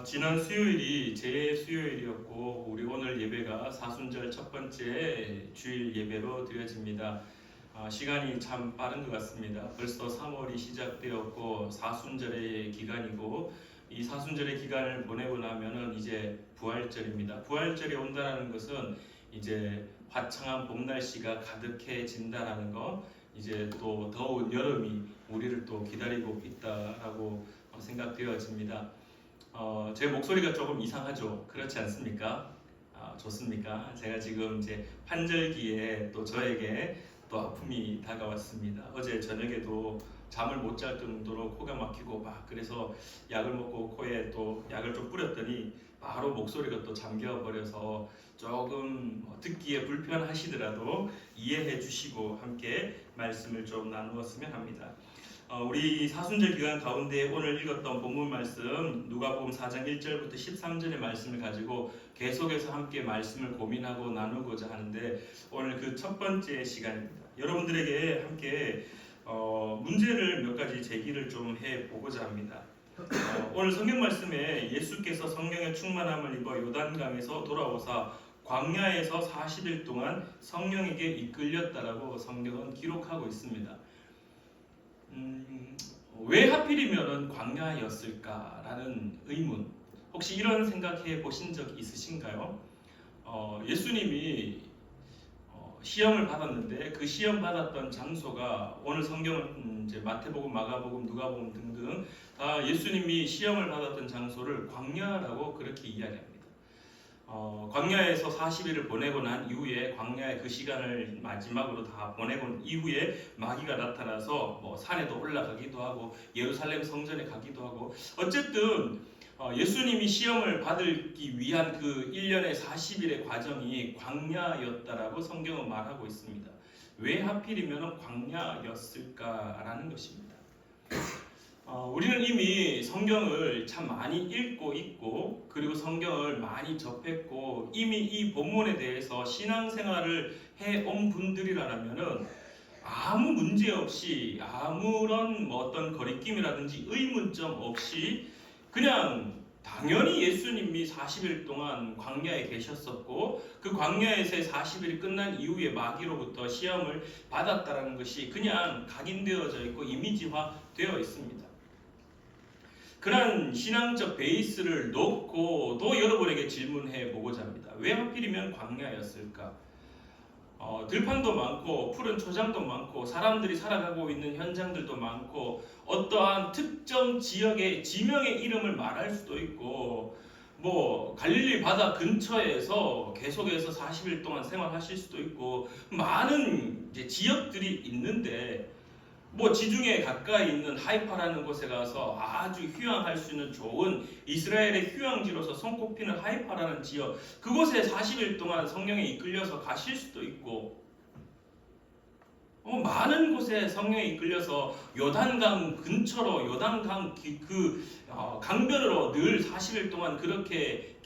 지난 수요일이 제 수요일이었고 우리 오늘 예배가 사순절 첫 번째 주일 예배로 드려집니다. 시간이 참 빠른 것 같습니다. 벌써 3월이 시작되었고 사순절의 기간이고 이 사순절의 기간을 보내고 나면은 이제 부활절입니다. 부활절이 온다는 것은 이제 화창한 봄 날씨가 가득해진다라는 거, 이제 또 더운 여름이 우리를 또 기다리고 있다라고 생각되어집니다. 제 목소리가 조금 이상하죠? 그렇지 않습니까? 좋습니까? 제가 지금 이제 환절기에 또 저에게 또 아픔이 다가왔습니다. 어제 저녁에도 잠을 못 잘 정도로 코가 막히고 막 그래서 약을 먹고 코에 또 약을 좀 뿌렸더니 바로 목소리가 또 잠겨 버려서 조금 듣기에 불편하시더라도 이해해 주시고 함께 말씀을 좀 나누었으면 합니다. 우리 사순절 기간 가운데 오늘 읽었던 본문 말씀 누가복음 4장 1절부터 13절의 말씀을 가지고 계속해서 함께 말씀을 고민하고 나누고자 하는데 오늘 그 첫 번째 시간입니다. 여러분들에게 함께 문제를 몇 가지 제기를 좀 해보고자 합니다. 오늘 성경 말씀에 예수께서 성령의 충만함을 입어 요단강에서 돌아오사 광야에서 40일 동안 성령에게 이끌렸다라고 성경은 기록하고 있습니다. 왜 하필이면 광야였을까라는 의문, 혹시 이런 생각해 보신 적 있으신가요? 예수님이 시험을 받았는데 그 시험 받았던 장소가 오늘 성경은 이제 마태복음, 마가복음, 누가복음 등등 예수님이 시험을 받았던 장소를 광야라고 그렇게 이야기합니다. 광야에서 40일을 보내고 난 이후에 광야의 그 시간을 마지막으로 다 보내고 이후에 마귀가 나타나서 산에도 올라가기도 하고 예루살렘 성전에 가기도 하고 어쨌든 예수님이 시험을 받기 위한 그 1년의 40일의 과정이 광야였다라고 성경은 말하고 있습니다. 왜 하필이면 광야였을까라는 것입니다. 우리는 이미 성경을 참 많이 읽고 있고 그리고 성경을 많이 접했고 이미 이 본문에 대해서 신앙생활을 해온 분들이라면은 아무 문제 없이 아무런 어떤 거리낌이라든지 의문점 없이 그냥 당연히 예수님이 40일 동안 광야에 계셨었고 그 광야에서의 40일이 끝난 이후에 마귀로부터 시험을 받았다라는 것이 그냥 각인되어져 있고 이미지화 되어 있습니다. 그런 신앙적 베이스를 놓고 또 여러분에게 질문해 보고자 합니다. 왜 하필이면 광야였을까? 들판도 많고 푸른 초장도 많고 사람들이 살아가고 있는 현장들도 많고 어떠한 특정 지역의 지명의 이름을 말할 수도 있고 갈릴리 바다 근처에서 계속해서 40일 동안 생활하실 수도 있고 많은 이제 지역들이 있는데 지중해 가까이 있는 하이파라는 곳에 가서 아주 휴양할 수 있는 좋은 이스라엘의 휴양지로서 손꼽히는 하이파라는 지역, 그곳에 40일 동안 성령에 이끌려서 가실 수도 있고 많은 곳에 성령에 이끌려서 요단강 근처로 요단강 강변으로 늘 40일 동안 그렇게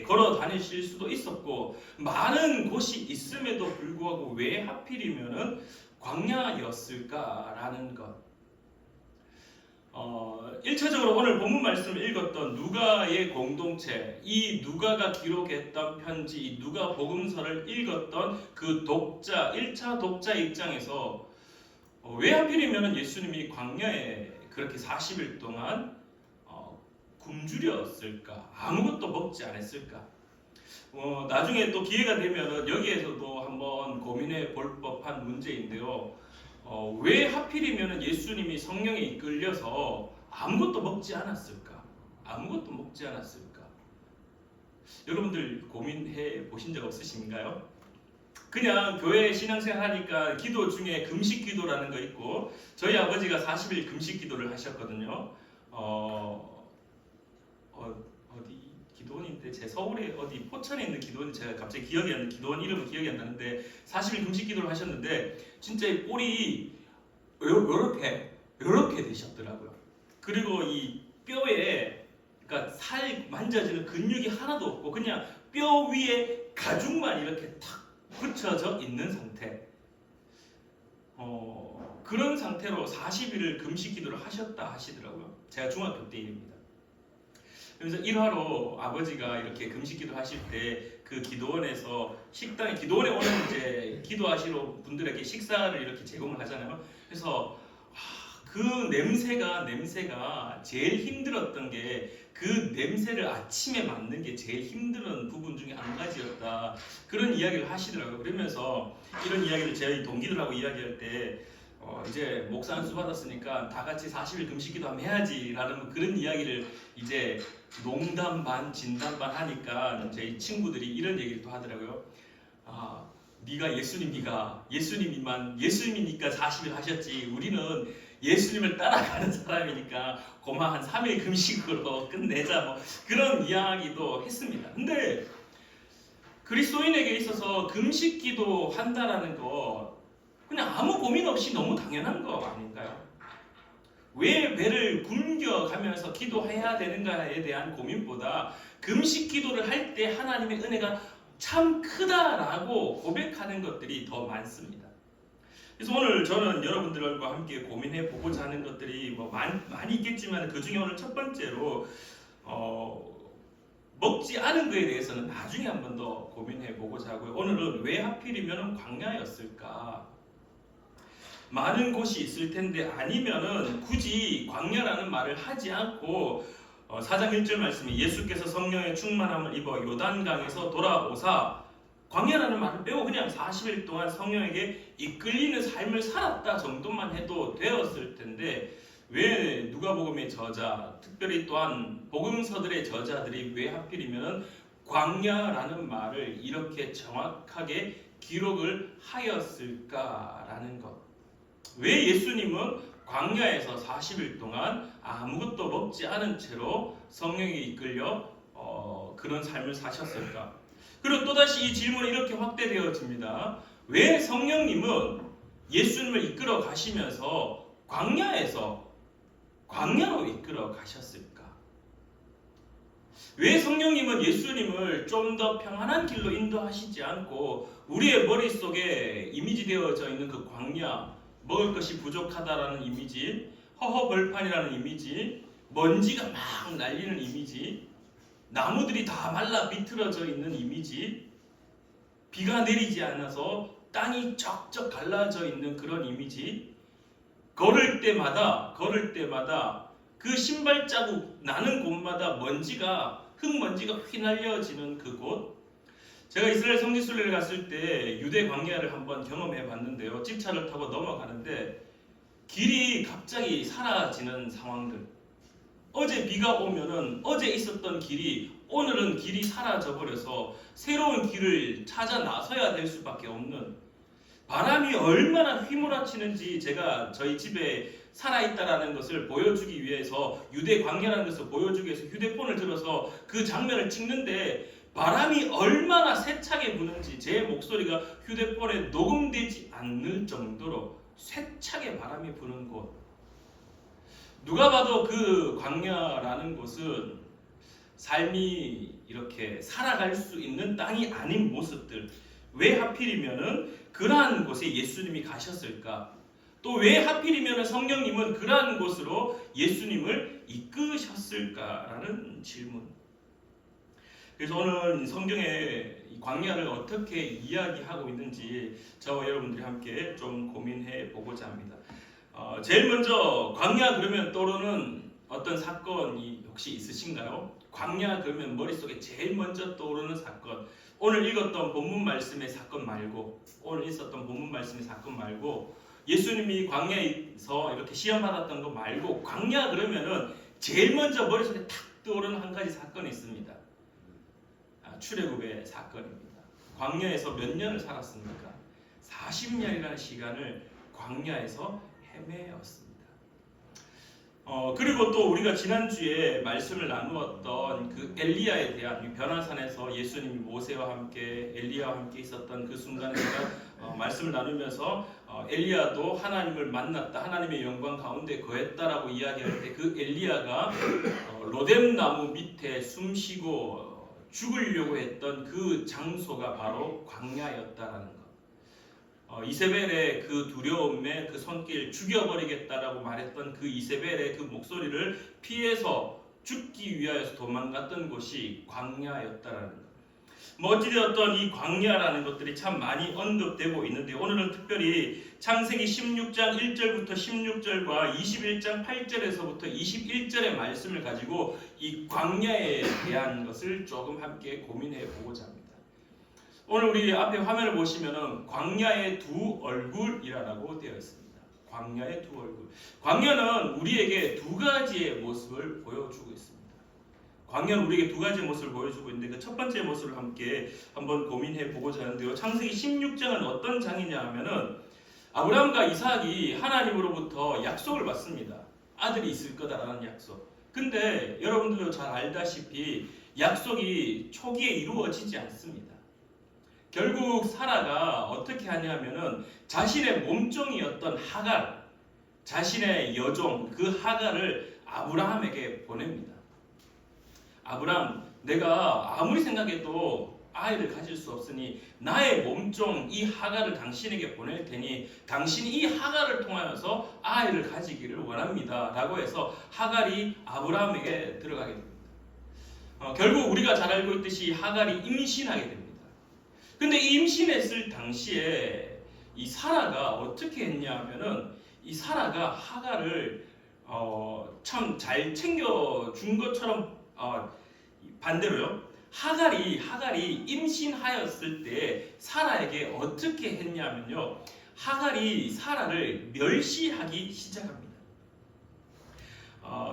걸어 다니실 수도 있었고 많은 곳이 있음에도 불구하고 왜 하필이면은 광야였을까라는 것. 1차적으로 오늘 본문 말씀을 읽었던 누가의 공동체, 이 누가가 기록했던 편지, 이 누가 복음서를 읽었던 그 독자, 1차 독자 입장에서 왜 하필이면 예수님이 광야에 그렇게 40일 동안 굶주렸을까? 아무것도 먹지 않았을까? 나중에 또 기회가 되면 여기에서도 한번 고민해 볼 법한 문제인데요. 왜 하필이면 예수님이 성령에 이끌려서 아무것도 먹지 않았을까? 아무것도 먹지 않았을까? 여러분들 고민해 보신 적 없으신가요? 그냥 교회 신앙생활 하니까 기도 중에 금식 기도라는 거 있고 저희 아버지가 40일 금식 기도를 하셨거든요. 어디 기도원인데 제 서울에 어디 포천에 있는 기도원 제가 갑자기 기억이 안 나는데 기도원 이름은 기억이 안 나는데 40일 금식 기도를 하셨는데 진짜 이 뿔이 요렇게 되셨더라고요. 그리고 이 뼈에 그러니까 살 만져지는 근육이 하나도 없고 그냥 뼈 위에 가죽만 이렇게 탁 붙여져 있는 상태. 그런 상태로 40일을 금식 기도를 하셨다 하시더라고요. 제가 중학교 때 일입니다. 그래서 일화로 아버지가 이렇게 금식기도 하실 때 그 기도원에서 식당에 기도원에 오는 이제 기도하시러 분들에게 식사를 이렇게 제공을 하잖아요. 그래서 그 냄새가 제일 힘들었던 게 그 냄새를 아침에 맡는 게 제일 힘든 부분 중에 한 가지였다. 그런 이야기를 하시더라고요. 그러면서 이런 이야기를 저희 동기들하고 이야기할 때 이제 목사 안수 받았으니까 다 같이 40일 금식기도 한번 해야지라는 그런 이야기를 이제 농담 반 진담 반 하니까 저희 친구들이 이런 얘기를 또 하더라고요. 네가 예수님이니까 40일 하셨지. 우리는 예수님을 따라가는 사람이니까 고마 한 3일 금식으로 끝내자 뭐 그런 이야기도 했습니다. 근데 그리스도인에게 있어서 금식기도 한다라는 거 그냥 아무 고민 없이 너무 당연한 거 아닌가요? 왜 배를 굶겨가면서 기도해야 되는가에 대한 고민보다 금식 기도를 할 때 하나님의 은혜가 참 크다라고 고백하는 것들이 더 많습니다. 그래서 오늘 저는 여러분들과 함께 고민해 보고자 하는 것들이 뭐 많이 있겠지만 그 중에 오늘 첫 번째로 먹지 않은 것에 대해서는 나중에 한 번 더 고민해 보고자 하고요. 오늘은 왜 하필이면 광야였을까? 많은 곳이 있을 텐데 아니면은 굳이 광야라는 말을 하지 않고 4장 1절 말씀이 예수께서 성령의 충만함을 입어 요단강에서 돌아오사 광야라는 말을 빼고 그냥 40일 동안 성령에게 이끌리는 삶을 살았다 정도만 해도 되었을 텐데 왜 누가복음의 저자, 특별히 또한 복음서들의 저자들이 왜 하필이면 광야라는 말을 이렇게 정확하게 기록을 하였을까라는 것. 왜 예수님은 광야에서 40일 동안 아무것도 먹지 않은 채로 성령에 이끌려 그런 삶을 사셨을까? 그리고 또다시 이 질문이 이렇게 확대되어집니다. 왜 성령님은 예수님을 이끌어 가시면서 광야로 이끌어 가셨을까? 왜 성령님은 예수님을 좀 더 평안한 길로 인도하시지 않고 우리의 머릿속에 이미지되어져 있는 그 광야, 먹을 것이 부족하다라는 이미지, 허허벌판이라는 이미지, 먼지가 막 날리는 이미지, 나무들이 다 말라 비틀어져 있는 이미지, 비가 내리지 않아서 땅이 쩍쩍 갈라져 있는 그런 이미지, 걸을 때마다 그 신발 자국 나는 곳마다 흙먼지가 휘날려지는 그곳. 제가 이스라엘 성지순례를 갔을 때 유대 광야를 한번 경험해 봤는데요. 집차를 타고 넘어가는데 길이 갑자기 사라지는 상황들. 어제 비가 오면은 어제 있었던 길이 오늘은 길이 사라져 버려서 새로운 길을 찾아 나서야 될 수밖에 없는, 바람이 얼마나 휘몰아치는지 제가 저희 집에 살아있다라는 것을 보여주기 위해서, 유대 광야라는 것을 보여주기 위해서 휴대폰을 들어서 그 장면을 찍는데 바람이 얼마나 세차게 부는지 제 목소리가 휴대폰에 녹음되지 않을 정도로 세차게 바람이 부는 곳. 누가 봐도 그 광야라는 곳은 삶이 이렇게 살아갈 수 있는 땅이 아닌 모습들. 왜 하필이면은 그러한 곳에 예수님이 가셨을까? 또 왜 하필이면은 성령님은 그러한 곳으로 예수님을 이끄셨을까라는 질문. 그래서 오늘 성경의 광야를 어떻게 이야기하고 있는지 저와 여러분들이 함께 좀 고민해 보고자 합니다. 제일 먼저 광야 그러면 떠오르는 어떤 사건이 혹시 있으신가요? 광야 그러면 머릿속에 제일 먼저 떠오르는 사건, 오늘 읽었던 본문 말씀의 사건 말고, 오늘 있었던 본문 말씀의 사건 말고, 예수님이 광야에서 이렇게 시험 받았던 거 말고, 광야 그러면은 제일 먼저 머릿속에 탁 떠오르는 한 가지 사건이 있습니다. 출애굽의 사건입니다. 광야에서 몇 년을 살았습니까? 40년이라는 시간을 광야에서 헤매었습니다. 그리고 또 우리가 지난주에 말씀을 나누었던 그 엘리야에 대한, 변화산에서 예수님이 모세와 함께 엘리야와 함께 있었던 그 순간에 제가 말씀을 나누면서 엘리야도 하나님을 만났다, 하나님의 영광 가운데 거했다라고 이야기할 때 그 엘리야가 로뎀나무 밑에 숨쉬고 죽으려고 했던 그 장소가 바로 광야였다라는 것. 이세벨의 그 두려움에 그 손길, 죽여버리겠다라고 말했던 그 이세벨의 그 목소리를 피해서 죽기 위하여서 도망갔던 곳이 광야였다라는 것. 뭐 어찌되었던 이 광야라는 것들이 참 많이 언급되고 있는데 오늘은 특별히 창세기 16장 1절부터 16절과 21장 8절에서부터 21절의 말씀을 가지고 이 광야에 대한 것을 조금 함께 고민해 보고자 합니다. 오늘 우리 앞에 화면을 보시면은 광야의 두 얼굴이라고 되어 있습니다. 광야의 두 얼굴. 광야는 우리에게 두 가지의 모습을 보여주고 있습니다. 광야는 우리에게 두 가지의 모습을 보여주고 있는데 그 첫 번째 모습을 함께 한번 고민해 보고자 하는데요. 창세기 16장은 어떤 장이냐 하면은 아브라함과 이삭이 하나님으로부터 약속을 받습니다. 아들이 있을 거다라는 약속. 근데 여러분들도 잘 알다시피 약속이 초기에 이루어지지 않습니다. 결국 사라가 어떻게 하냐면은 자신의 몸종이었던 하갈, 자신의 여종 그 하갈을 아브라함에게 보냅니다. 아브라함, 내가 아무리 생각해도 아이를 가질 수 없으니 나의 몸종 이 하갈을 당신에게 보낼 테니 당신이 이 하갈을 통하여서 아이를 가지기를 원합니다. 라고 해서 하갈이 아브라함에게 들어가게 됩니다. 결국 우리가 잘 알고 있듯이 하갈이 임신하게 됩니다. 근데 이 임신했을 당시에 이 사라가 어떻게 했냐 하면은 이 사라가 하갈을 참 잘 챙겨준 것처럼 반대로요. 하갈이 임신하였을 때 사라에게 어떻게 했냐면요. 하갈이 사라를 멸시하기 시작합니다.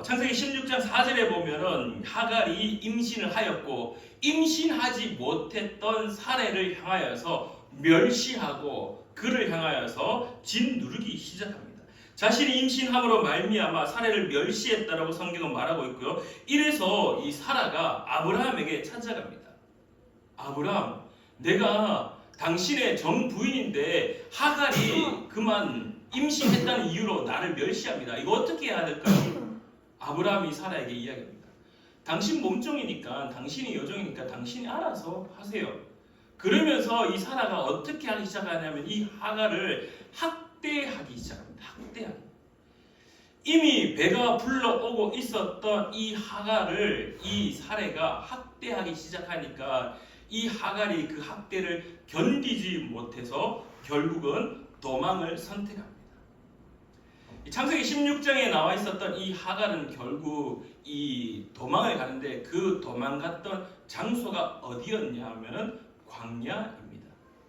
창세기 16장 4절에 보면은 하갈이 임신을 하였고 임신하지 못했던 사라를 향하여서 멸시하고 그를 향하여서 짓누르기 시작합니다. 자신이 임신함으로 말미암아 사라를 멸시했다라고 성경은 말하고 있고요. 이래서 이 사라가 아브라함에게 찾아갑니다. 아브라함, 내가 당신의 전 부인인데 하갈이 그만 임신했다는 이유로 나를 멸시합니다. 이거 어떻게 해야 될까요? 아브라함이 사라에게 이야기합니다. 당신 몸종이니까, 당신이 여종이니까 당신이 알아서 하세요. 그러면서 이 사라가 어떻게 하기 시작하냐면 이 하갈을 학대하기 시작합니다. 학대하기. 이미 배가 불러오고 있었던 이 하갈을 이 사라가 학대하기 시작하니까 이 하갈이 그 학대를 견디지 못해서 결국은 도망을 선택합니다. 창세기 16장에 나와 있었던 이 하갈은 결국 이 도망을 가는데 그 도망갔던 장소가 어디였냐 하면은 광야입니다.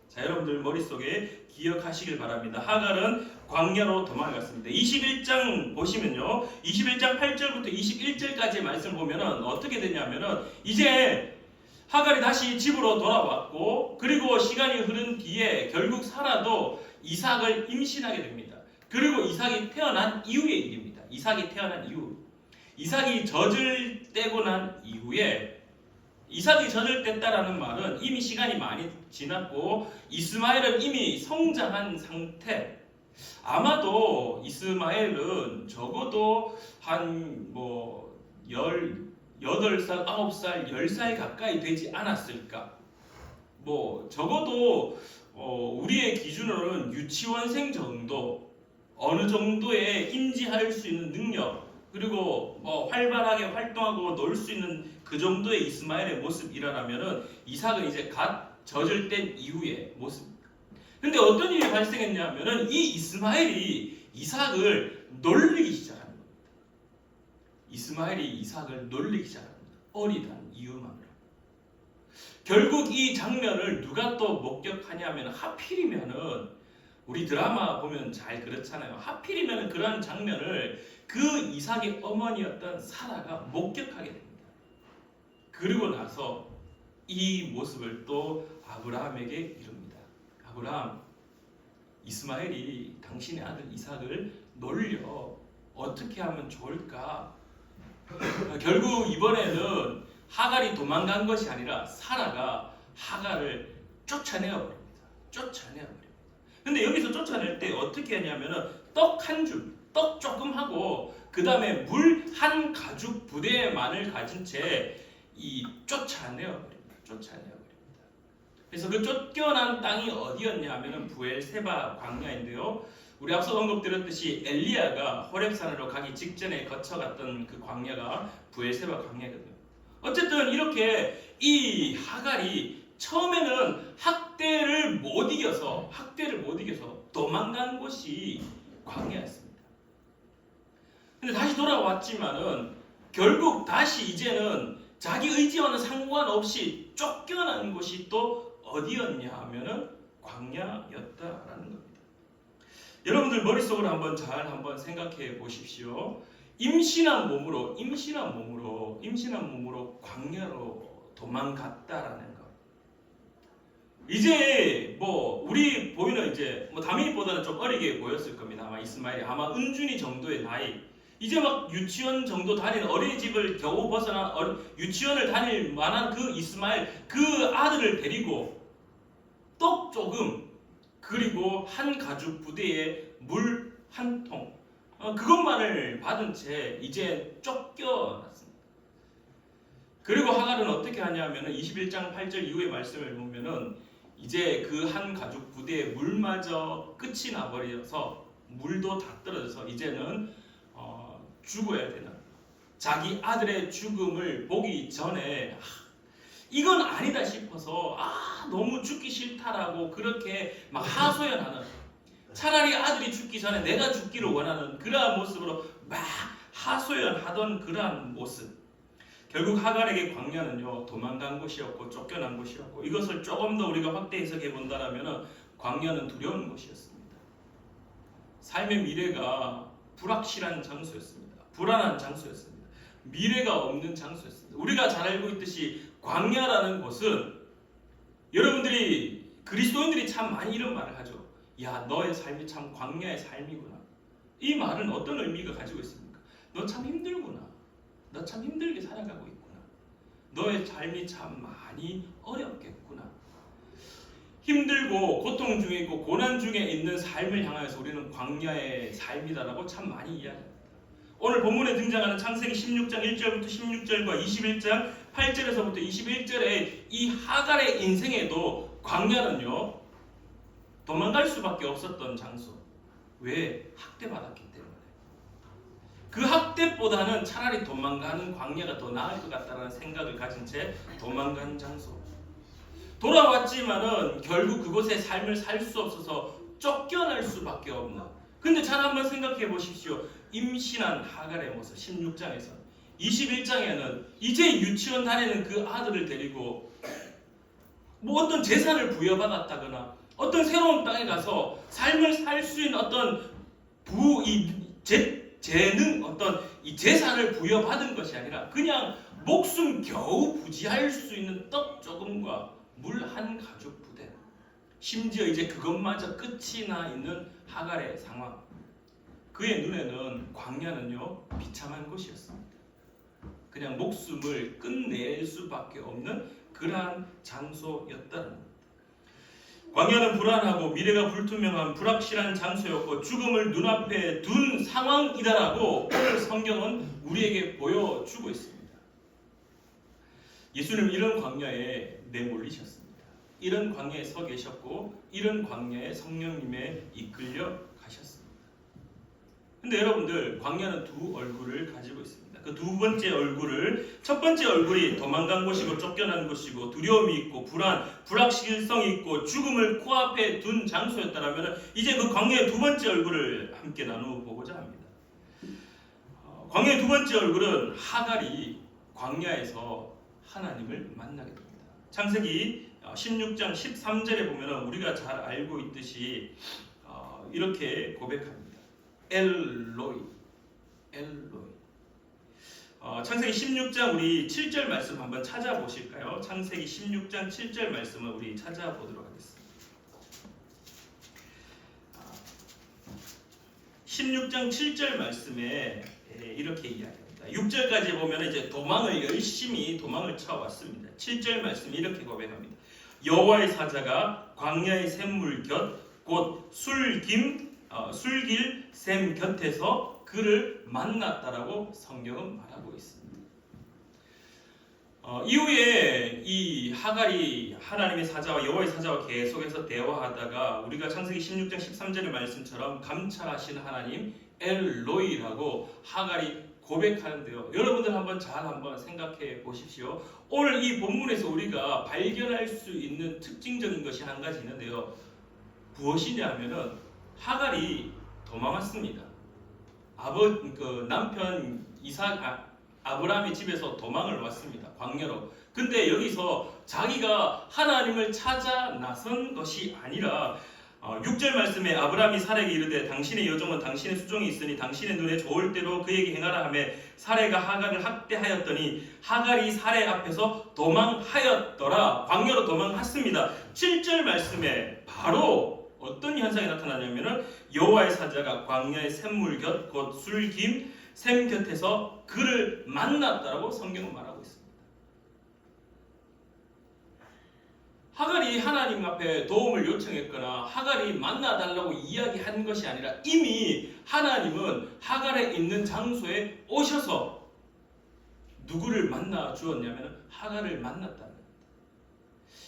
자, 여러분들 머릿속에 기억하시길 바랍니다. 하갈은 광야로 도망갔습니다. 21장 보시면요. 21장 8절부터 21절까지의 말씀을 보면은 어떻게 되냐면은 이제 하갈이 다시 집으로 돌아왔고 그리고 시간이 흐른 뒤에 결국 사라도 이삭을 임신하게 됩니다. 그리고 이삭이 태어난 이후의 일입니다. 이삭이 태어난 이후. 이삭이 젖을 떼고 난 이후에 이삭이 젖을 뗐다라는 말은 이미 시간이 많이 지났고 이스마엘은 이미 성장한 상태. 아마도 이스마엘은 적어도 한 18살, 9살, 10살 가까이 되지 않았을까. 적어도 우리의 기준으로는 유치원생 정도, 어느 정도의 인지할 수 있는 능력, 그리고 활발하게 활동하고 놀 수 있는 그 정도의 이스마엘의 모습이라면은 이삭은 이제 갓 젖을 뗀 이후의 모습. 근데 어떤 일이 발생했냐면은 이 이스마엘이 이삭을 놀리기 시작하는 겁니다. 이스마엘이 이삭을 놀리기 시작합니다. 어리다는 이유만으로. 결국 이 장면을 누가 또 목격하냐면 하필이면은 우리 드라마 보면 잘 그렇잖아요. 하필이면 그런 장면을 그 이삭의 어머니였던 사라가 목격하게 됩니다. 그리고 나서 이 모습을 또 아브라함에게 이릅니다. 아브라함, 이스마엘이 당신의 아들 이삭을 놀려 어떻게 하면 좋을까? 결국 이번에는 하갈이 도망간 것이 아니라 사라가 하갈을 쫓아내어 버립니다. 근데 여기서 쫓아낼 때 어떻게 하냐면은 떡 한 줄, 떡 조금 하고 그 다음에 물 한 가죽 부대만을 가진 채 쫓아내어 버립니다. 그래서 그 쫓겨난 땅이 어디였냐 하면은 부엘세바 광야인데요. 우리 앞서 언급드렸듯이 엘리야가 호렙산으로 가기 직전에 거쳐갔던 그 광야가 브엘세바 광야거든요. 어쨌든 이렇게 이 하갈이 처음에는 학대를 못 이겨서 도망간 곳이 광야였습니다. 근데 다시 돌아왔지만은 결국 다시 이제는 자기 의지와는 상관없이 쫓겨난 곳이 또 어디였냐 하면은 광야였다라는 겁니다. 여러분들 머릿속으로 한번 생각해 보십시오. 임신한 몸으로 광야로 도망갔다라는 것. 이제 우리 보이는 이제 다민이보다는 좀 어리게 보였을 겁니다. 아마 이스마엘이 아마 은준이 정도의 나이. 이제 막 유치원 정도 다니는 어린이집을 겨우 벗어난 유치원을 다닐 만한 그 이스마엘 그 아들을 데리고 떡 조금 그리고 한 가죽 부대에 물 한 통 그것만을 받은 채 이제 쫓겨났습니다. 그리고 하갈은 어떻게 하냐면은 21장 8절 이후의 말씀을 보면은 이제 그 한 가죽 부대에 물마저 끝이 나버려서 물도 다 떨어져서 이제는 죽어야 되는 자기 아들의 죽음을 보기 전에 이건 아니다 싶어서 너무 죽기 싫다라고 그렇게 막 하소연하는, 차라리 아들이 죽기 전에 내가 죽기를 원하는 그러한 모습으로 막 하소연하던 그러한 모습. 결국 하갈에게 광야는요 도망간 곳이었고 쫓겨난 곳이었고, 이것을 조금 더 우리가 확대 해석해 본다면 광야는 두려운 곳이었습니다. 삶의 미래가 불확실한 장소였습니다. 불안한 장소였습니다. 미래가 없는 장소였습니다. 우리가 잘 알고 있듯이 광야라는 곳은, 여러분들이 그리스도인들이 참 많이 이런 말을 하죠. 야, 너의 삶이 참 광야의 삶이구나. 이 말은 어떤 의미가 가지고 있습니까? 너 참 힘들구나. 너 참 힘들게 살아가고 있구나. 너의 삶이 참 많이 어렵겠구나. 힘들고 고통 중에 있고 고난 중에 있는 삶을 향해서 우리는 광야의 삶이다라고 참 많이 이야기합니다. 오늘 본문에 등장하는 창세기 16장 1절부터 16절과 21장 8절에서부터 21절의 이 하갈의 인생에도 광야는요 도망갈 수밖에 없었던 장소. 왜? 학대받았기 때문에. 그 학대보다는 차라리 도망가는 광야가 더 나을 것 같다는 생각을 가진 채 도망간 장소. 돌아왔지만은 결국 그곳에 삶을 살 수 없어서 쫓겨날 수밖에 없는. 근데 잘 한번 생각해 보십시오. 임신한 하갈의 모습 16장에서 21장에는 이제 유치원 다니는 그 아들을 데리고 어떤 재산을 부여받았다거나 어떤 새로운 땅에 가서 삶을 살 수 있는 어떤 재능, 어떤 이 재산을 부여받은 것이 아니라 그냥 목숨 겨우 부지할 수 있는 떡 조금과 물 한 가죽 부대. 심지어 이제 그것마저 끝이 나 있는 하갈의 상황. 그의 눈에는 광야는요 비참한 곳이었습니다. 그냥 목숨을 끝낼 수밖에 없는 그러한 장소였다는 겁니다. 광야는 불안하고 미래가 불투명한 불확실한 장소였고 죽음을 눈앞에 둔 상황이다라고 오늘 성경은 우리에게 보여주고 있습니다. 예수님 이런 광야에 내몰리셨습니다. 이런 광야에 서 계셨고 이런 광야에 성령님에 이끌려 가셨습니다. 근데 여러분들 광야는 두 얼굴을 가지고 있습니다. 그 두 번째 얼굴을, 첫 번째 얼굴이 도망간 곳이고 쫓겨난 곳이고 두려움이 있고 불확실성이 있고 죽음을 코앞에 둔 장소였다면 이제 그 광야의 두 번째 얼굴을 함께 나누어 보고자 합니다. 광야의 두 번째 얼굴은 하갈이 광야에서 하나님을 만나게 됩니다. 창세기 16장 13절에 보면 우리가 잘 알고 있듯이 이렇게 고백합니다. 엘로이. 창세기 16장 우리 7절 말씀 한번 찾아보실까요? 창세기 16장 7절 말씀을 우리 찾아보도록 하겠습니다. 16장 7절 말씀에 이렇게 이야기합니다. 6절까지 보면 이제 열심히 도망을 쳐왔습니다. 7절 말씀 이렇게 고백합니다. 여호와의 사자가 광야의 샘물 곁 곧 술길 샘 곁에서 그를 만났다라고 성경은 말하고 있습니다. 이후에 이 하갈이 하나님의 사자와 여호와의 사자와 계속해서 대화하다가 우리가 창세기 16장 13절의 말씀처럼 감찰하시는 하나님 엘로이라고 하갈이 고백하는데요. 여러분들 한번 생각해 보십시오. 오늘 이 본문에서 우리가 발견할 수 있는 특징적인 것이 한 가지 있는데요. 무엇이냐 하면은 하갈이 도망왔습니다. 남편 아브라함의 집에서 도망을 왔습니다. 광야로. 근데 여기서 자기가 하나님을 찾아 나선 것이 아니라 6절 말씀에 아브라함이 사레에게 이르되 당신의 여종은 당신의 수종이 있으니 당신의 눈에 좋을 대로 그에게 행하라 하며 사레가 하갈을 학대하였더니 하갈이 사레 앞에서 도망하였더라. 광야로 도망했습니다. 7절 말씀에 바로 어떤 현상이 나타나냐면은 여호와의 사자가 광야의 샘물 곁 곧 술김 샘 곁에서 그를 만났다라고 성경은 말하고 있습니다. 하갈이 하나님 앞에 도움을 요청했거나 하갈이 만나달라고 이야기한 것이 아니라 이미 하나님은 하갈에 있는 장소에 오셔서 누구를 만나 주었냐면 하갈을 만났다는 겁니다.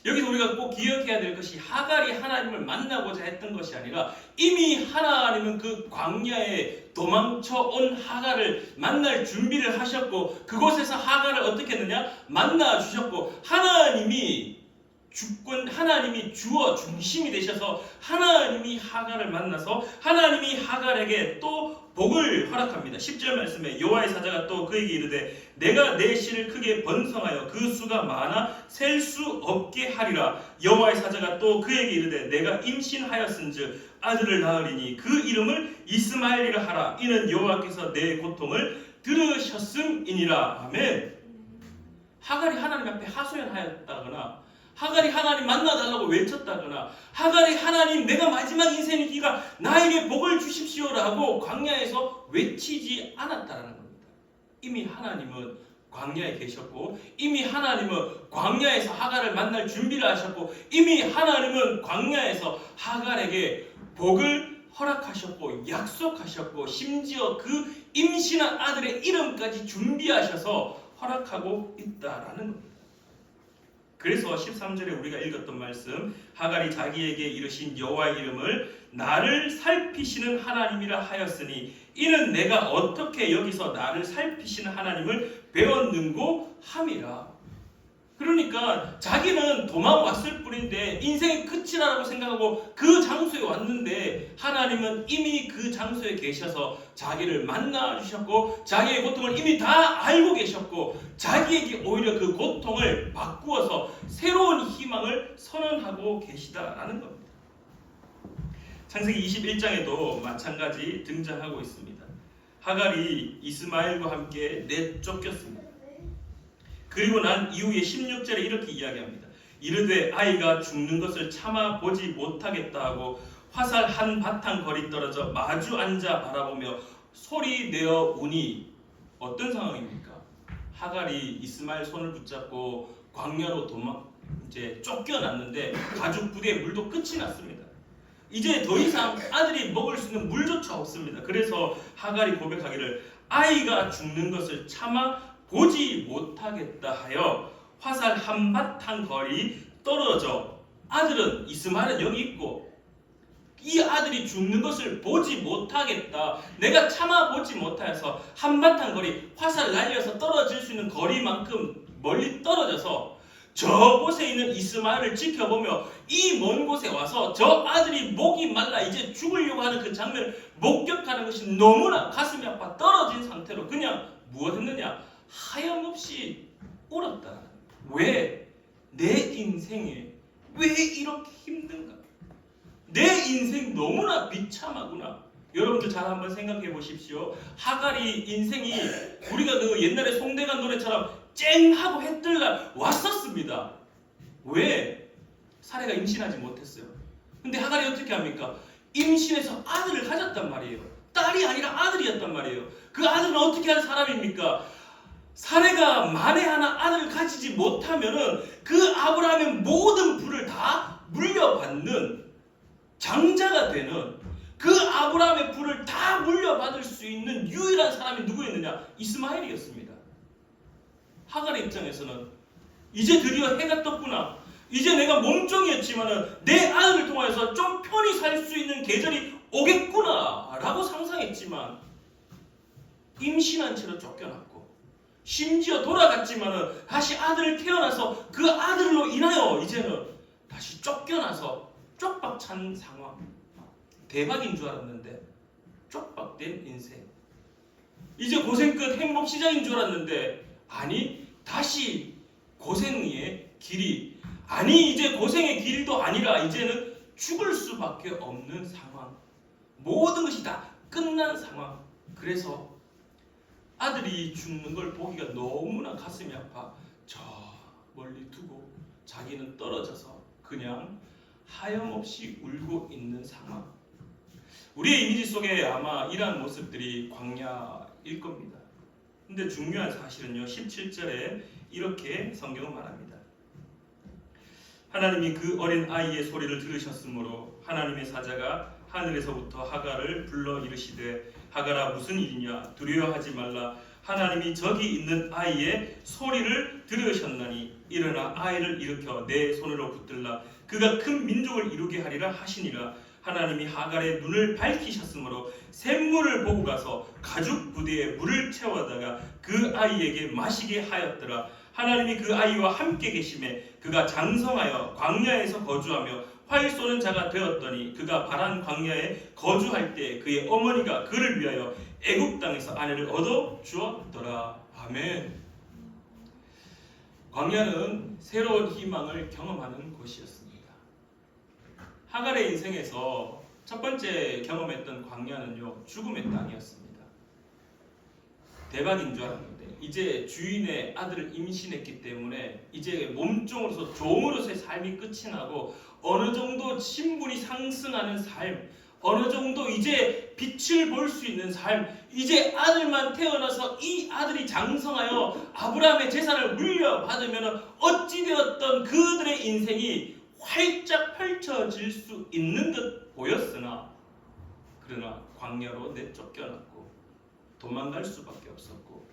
여기서 우리가 꼭 기억해야 될 것이 하갈이 하나님을 만나고자 했던 것이 아니라 이미 하나님은 그 광야에 도망쳐 온 하갈을 만날 준비를 하셨고 그곳에서 하갈을 어떻게 했느냐? 만나 주셨고 하나님이 주어 중심이 되셔서 하나님이 하갈을 만나서 하나님이 하갈에게 또 복을 허락합니다. 10절 말씀에 여호와의 사자가 또 그에게 이르되 내가 내 씨를 크게 번성하여 그 수가 많아 셀 수 없게 하리라. 여호와의 사자가 또 그에게 이르되 내가 임신하였은즉 아들을 낳으리니 그 이름을 이스마엘이라 하라. 이는 여호와께서 내 고통을 들으셨음이니라. 아멘. 하갈이 하나님 앞에 하소연하였다거나 하갈이 하나님 만나달라고 외쳤다거나 하갈이 하나님 내가 마지막 인생의 기가 나에게 복을 주십시오라고 광야에서 외치지 않았다라는 겁니다. 이미 하나님은 광야에 계셨고 이미 하나님은 광야에서 하갈을 만날 준비를 하셨고 이미 하나님은 광야에서 하갈에게 복을 허락하셨고 약속하셨고 심지어 그 임신한 아들의 이름까지 준비하셔서 허락하고 있다라는 겁니다. 그래서 13절에 우리가 읽었던 말씀 하갈이 자기에게 이르신 여호와의 이름을 나를 살피시는 하나님이라 하였으니 이는 내가 어떻게 여기서 나를 살피시는 하나님을 배웠는고 함이라. 그러니까 자기는 도망왔을 뿐인데 인생의 끝이라고 생각하고 그 장소에 왔는데 하나님은 이미 그 장소에 계셔서 자기를 만나 주셨고 자기의 고통을 이미 다 알고 계셨고 자기에게 오히려 그 고통을 바꾸어서 새로운 희망을 선언하고 계시다라는 겁니다. 창세기 21장에도 마찬가지 등장하고 있습니다. 하갈이 이스마엘과 함께 내쫓겼습니다. 그리고 난 이후에 16절에 이렇게 이야기합니다. 이르되 아이가 죽는 것을 참아 보지 못하겠다 하고 화살 한 바탕 거리 떨어져 마주 앉아 바라보며 소리 내어 우니. 어떤 상황입니까? 하갈이 이스마엘 손을 붙잡고 광야로 이제 쫓겨났는데 가죽 부대에 물도 끝이 났습니다. 이제 더 이상 아들이 먹을 수 있는 물조차 없습니다. 그래서 하갈이 고백하기를 아이가 죽는 것을 참아 보지 못하겠다 하여 화살 한바탕 거리 떨어져 아들은 이스마엘은 여기 있고 이 아들이 죽는 것을 보지 못하겠다. 내가 참아 보지 못하여서 한바탕 거리 화살 날려서 떨어질 수 있는 거리만큼 멀리 떨어져서 저곳에 있는 이스마엘을 지켜보며 이 먼 곳에 와서 저 아들이 목이 말라 이제 죽으려고 하는 그 장면을 목격하는 것이 너무나 가슴이 아파 떨어진 상태로 그냥 무엇했느냐? 하염없이 울었다. 왜? 내 인생에 왜 이렇게 힘든가? 내 인생 너무나 비참하구나. 여러분들 잘 한번 생각해 보십시오. 하갈이 인생이 우리가 그 옛날에 송대관 노래처럼 쨍하고 해뜰날 왔었습니다. 왜? 사레가 임신하지 못했어요. 근데 하갈이 어떻게 합니까? 임신해서 아들을 가졌단 말이에요. 딸이 아니라 아들이었단 말이에요. 그 아들은 어떻게 하는 사람입니까? 사레가 만에 하나 아들을 가지지 못하면은 그 아브라함의 모든 부를 다 물려받는 장자가 되는 그 아브라함의 부를 다 물려받을 수 있는 유일한 사람이 누구였느냐? 이스마엘이었습니다. 하갈의 입장에서는 이제 드디어 해가 떴구나. 이제 내가 몸종이었지만 내 아들을 통해서 좀 편히 살 수 있는 계절이 오겠구나 라고 상상했지만 임신한 채로 쫓겨났고, 심지어 돌아갔지만 다시 아들을 태어나서 그 아들로 인하여 이제는 다시 쫓겨나서 쪽박찬 상황. 대박인 줄 알았는데 쪽박된 인생. 이제 고생 끝 행복 시작인 줄 알았는데 아니, 다시 고생의 길이, 아니 이제 고생의 길도 아니라 이제는 죽을 수밖에 없는 상황. 모든 것이 다 끝난 상황. 그래서 아들이 죽는 걸 보기가 너무나 가슴이 아파 저 멀리 두고 자기는 떨어져서 그냥 하염없이 울고 있는 상황. 우리의 이미지 속에 아마 이러한 모습들이 광야일 겁니다. 근데 중요한 사실은요, 17절에 이렇게 성경은 말합니다. 하나님이 그 어린 아이의 소리를 들으셨으므로 하나님의 사자가 하늘에서부터 하갈을 불러 이르시되 하갈아 무슨 일이냐, 두려워하지 말라. 하나님이 저기 있는 아이의 소리를 들으셨나니 일어나 아이를 일으켜 내 손으로 붙들라. 그가 큰 민족을 이루게 하리라 하시니라. 하나님이 하갈의 눈을 밝히셨으므로 샘물을 보고 가서 가죽 부대에 물을 채워다가 그 아이에게 마시게 하였더라. 하나님이 그 아이와 함께 계심에 그가 장성하여 광야에서 거주하며 활 쏘는 자가 되었더니 그가 바란 광야에 거주할 때 그의 어머니가 그를 위하여 애굽 땅에서 아내를 얻어 주었더라. 아멘. 광야는 새로운 희망을 경험하는 곳이었습니다. 하갈의 인생에서 첫 번째 경험했던 광야는요, 죽음의 땅이었습니다. 대박인 줄 알았는데 이제 주인의 아들을 임신했기 때문에 이제 몸종으로서 종으로서의 삶이 끝이 나고 어느 정도 신분이 상승하는 삶, 어느 정도 이제 빛을 볼 수 있는 삶, 이제 아들만 태어나서 이 아들이 장성하여 아브라함의 재산을 물려받으면 어찌되었던 그들의 인생이 활짝 펼쳐질 수 있는 듯 보였으나, 그러나 광야로 내쫓겨났고 도망갈 수밖에 없었고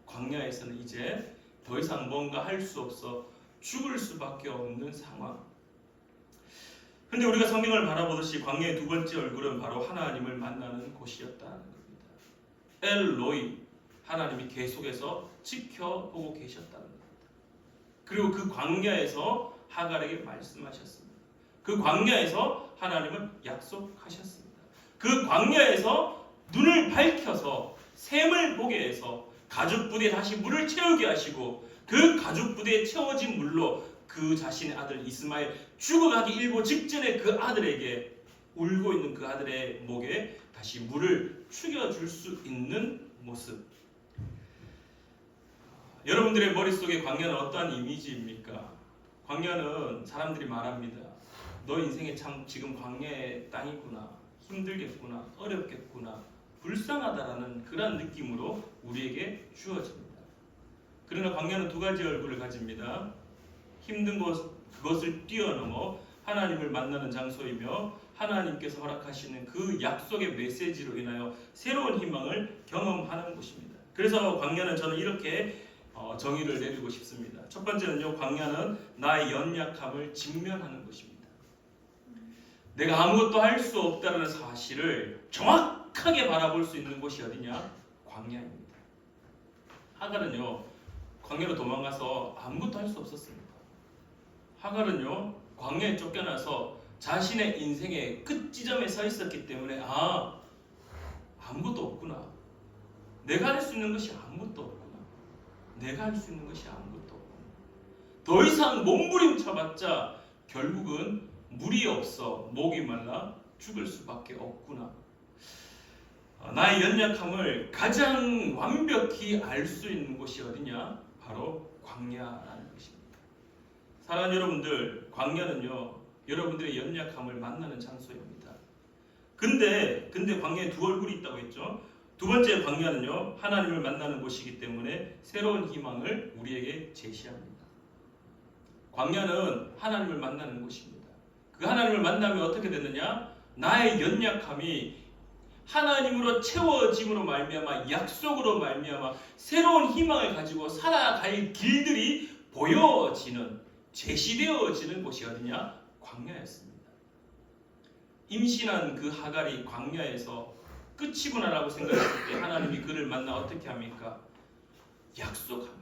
광야에서는 이제 더 이상 뭔가 할 수 없어 죽을 수밖에 없는 상황. 근데 우리가 성경을 바라보듯이 광야의 두 번째 얼굴은 바로 하나님을 만나는 곳이었다는 겁니다. 엘로이, 하나님이 계속해서 지켜보고 계셨다는 겁니다. 그리고 그 광야에서 하갈에게 말씀하셨습니다. 그 광야에서 하나님은 약속하셨습니다. 그 광야에서 눈을 밝혀서 샘을 보게 해서 가죽 부대에 다시 물을 채우게 하시고 그 가죽 부대에 채워진 물로 그 자신의 아들 이스마엘 죽어가기 일보 직전에 그 아들에게, 울고 있는 그 아들의 목에 다시 물을 축여줄 수 있는 모습. 여러분들의 머릿속에 광야는 어떠한 이미지입니까? 광야는 사람들이 말합니다. 너 인생에 참 지금 광야의 땅이구나, 힘들겠구나, 어렵겠구나, 불쌍하다라는 그런 느낌으로 우리에게 주어집니다. 그러나 광야는 두 가지 얼굴을 가집니다. 힘든 그것을 뛰어넘어 하나님을 만나는 장소이며 하나님께서 허락하시는 그 약속의 메시지로 인하여 새로운 희망을 경험하는 곳입니다. 그래서 광야는 저는 이렇게 정의를 내리고 싶습니다. 첫 번째는요, 광야는 나의 연약함을 직면하는 곳입니다. 내가 아무것도 할 수 없다는 사실을 정확하게 바라볼 수 있는 곳이 어디냐? 광야입니다. 하갈은요, 광야로 도망가서 아무것도 할 수 없었습니다. 하갈은요, 광야에 쫓겨나서 자신의 인생의 끝지점에 서 있었기 때문에 아무것도 없구나. 내가 할 수 있는 것이 아무것도 없구나. 내가 할 수 있는 것이 아무것도 없구나. 더 이상 몸부림쳐봤자 결국은 물이 없어 목이 말라 죽을 수밖에 없구나. 나의 연약함을 가장 완벽히 알 수 있는 곳이 어디냐? 바로 광야라는 것입니다. 사랑하는 여러분들, 광야는요, 여러분들의 연약함을 만나는 장소입니다. 근데 광야에 두 얼굴이 있다고 했죠. 두 번째 광야는요, 하나님을 만나는 곳이기 때문에 새로운 희망을 우리에게 제시합니다. 광야는 하나님을 만나는 곳입니다. 그 하나님을 만나면 어떻게 되느냐? 나의 연약함이 하나님으로 채워짐으로 말미암아, 약속으로 말미암아 새로운 희망을 가지고 살아갈 길들이 보여지는, 제시되어지는 곳이 어디냐? 광야였습니다. 임신한 그 하갈이 광야에서 끝이구나라고 생각했을 때 하나님이 그를 만나 어떻게 합니까? 약속합니다.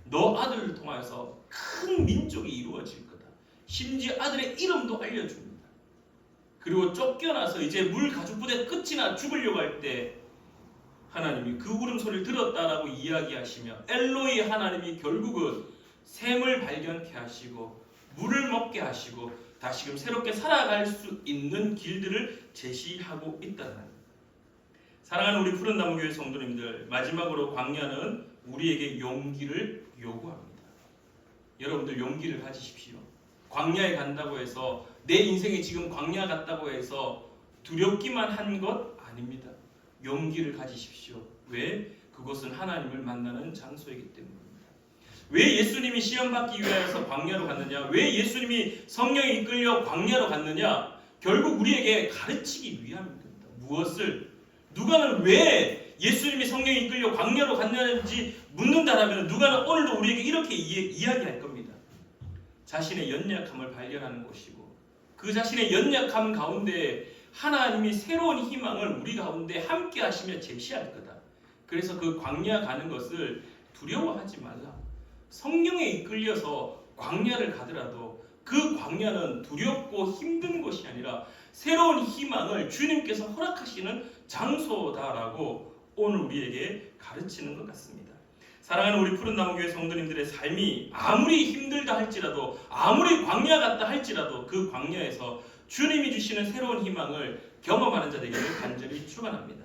너 아들을 통하여서 큰 민족이 이루어질 거다. 심지어 아들의 이름도 알려줍니다. 그리고 쫓겨나서 이제 물 가죽부대 끝이나 죽으려고 할 때 하나님이 그 울음소리를 들었다라고 이야기하시며 엘로이 하나님이 결국은 샘을 발견케 하시고 물을 먹게 하시고 다시금 새롭게 살아갈 수 있는 길들을 제시하고 있다는 겁니다. 사랑하는 우리 푸른나무교회 성도님들, 마지막으로 광야는 우리에게 용기를 요구합니다. 여러분들 용기를 가지십시오. 광야에 간다고 해서 내 인생이 지금 광야 같다고 해서 두렵기만 한 것 아닙니다. 용기를 가지십시오. 왜? 그곳은 하나님을 만나는 장소이기 때문입니다. 왜 예수님이 시험 받기 위하여서 광야로 갔느냐? 왜 예수님이 성령에 이끌려 광야로 갔느냐? 결국 우리에게 가르치기 위함입니다. 무엇을? 누가는 왜 예수님이 성령에 이끌려 광야로 갔냐는지 묻는다라면 누가는 오늘도 우리에게 이렇게 이야기할 겁니다. 자신의 연약함을 발견하는 곳이고 그 자신의 연약함 가운데 하나님이 새로운 희망을 우리 가운데 함께 하시며 제시할 거다. 그래서 그 광야 가는 것을 두려워하지 말라. 성령에 이끌려서 광야를 가더라도 그 광야는 두렵고 힘든 것이 아니라 새로운 희망을 주님께서 허락하시는 장소다라고 오늘 우리에게 가르치는 것 같습니다. 사랑하는 우리 푸른나무교회 성도님들의 삶이 아무리 힘들다 할지라도 아무리 광야 같다 할지라도 그 광야에서 주님이 주시는 새로운 희망을 경험하는 자 되기를 간절히 축원합니다.